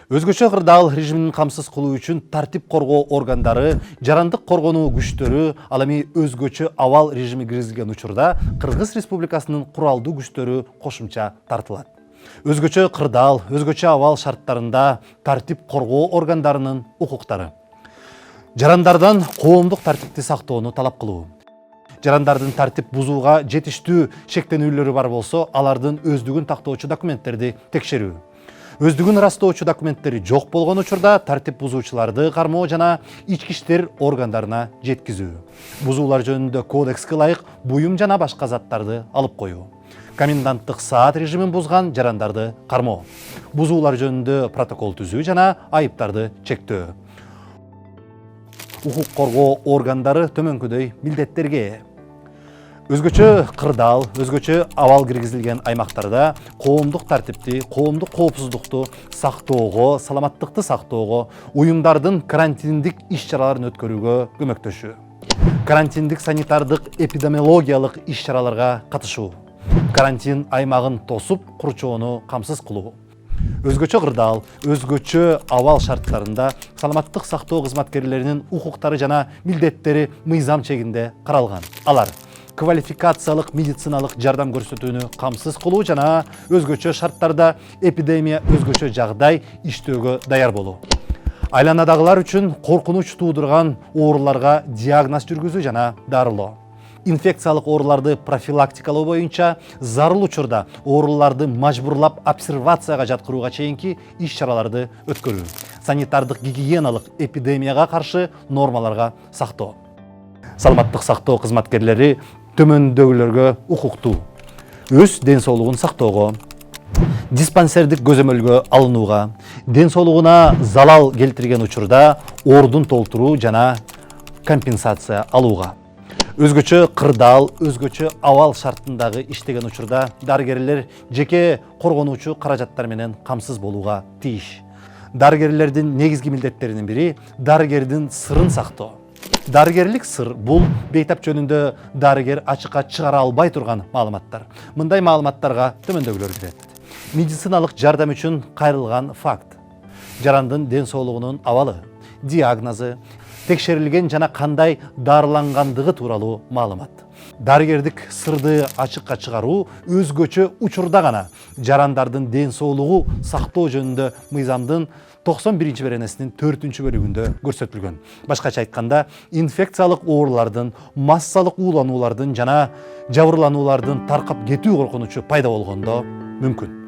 Өзгөчө кырдаал режимин камсыз кылуу үчүн тартип коргоо органдары, жарандык коргонуу күчтөрү, ал эми өзгөчө абал режими киргизилген учурда Кыргыз Республикасынын куралдуу күчтөрү кошумча тартылат. Өзгөчө кырдаал, өзгөчө абал шарттарында тартип коргоо органдарынын укуктары. Жарандардан коомдук тартипти сактоону талап кылуу. Жарандардын тартип бузууга жетиштүү шектенүүлөрү бар болсо, алардын өздүгүн тактоочу документтерди текшерүү. Өздүгүн ырастоочу документтери жок болгон учурда тартип бузуучуларды кармоо жана ички иштер органдарына жеткизүү. Бузуулар жөнүндө кодекске ылайык буюм жана башка заттарды алып коюу. Коменданттык саат режимин бузган жарандарды кармоо. Бузуулар жөнүндө протокол түзүү жана айыптарды чектөө. Укук коргоо органдары төмөнкүдөй милдеттерге ээ. Өзгөчө кырдаал, өзгөчө абал киргизилген аймактарда коомдук тартипти, коомдук коопсуздукту сактоого, саламаттыкты сактоого, уюмдардын карантиндик иш-чараларын өткөрүүгө көмөктөшүү. Карантиндик санитардык эпидемиологиялык иш-чараларга катышуу. Карантин аймагын тосуп, курчоону камсыз кылуу. Өзгөчө кырдаал, өзгөчө абал шарттарында саламаттык сактоо кызматкерлеринин укуктары жана милдеттери мыйзам чегинде каралган. Алар квалификациялык медициналык жардам көрсөтүүнү камсыз кылуу жана өзгөчө шарттарда эпидемия өзгөчө жагдай иштөөгө даяр болуу. Айланадагылар үчүн коркунуч туудурган ооруларга диагноз жүргүзүү жана дарылоо. Инфекциялык ооруларды профилактикалоо боюнча зарыл учурда ооруларды мажбурлап обсервацияга жаткырууга чейинки иш-чараларды өткөрүү. Санитардык гигиеналык эпидемияга каршы нормаларга сактоо. Саламаттык сактоо кызматкерлери төмөндөгүлөргө укуктуу: өз ден соолугун сактоого, диспансердик көзөмөлгө алынууга, ден соолугуна залал келтирген учурда ордун толтуруу жана компенсация алууга. Өзгөчө кырдаал, өзгөчө абал шартындагы иштеген учурда дарыгерлер жеке коргонуучу каражаттар менен камсыз болууга тийиш. Дарыгерлердин негизги милдеттеринин бири дарыгердин сырын сактоо. Дарыгерлик сыр бул бейтап жөнүндө дарыгер ачыкка чыгара албай турган маалыматтар. Мындай маалыматтарга төмөндөгүлөр кирет. Медициналык жардам үчүн кайрылган факт, жарандын ден соолугунун абалы, диагнозу, текшерилген жана кандай дарылангандыгы тууралуу маалымат. Дарыгердик сырды ачыкка чыгаруу өзгөчө учурда гана жарандардын ден соолугу сактоо жөнүндө мыйзамдын 91 беренесинин 4-бөлүгүндө көрсөтүлгөн. Башкача айтканда, инфекциялык оорулардын, массалык уулануулардын жана жабырлануулардын таркап кетүү коркунучу пайда болгондо мүмкүн.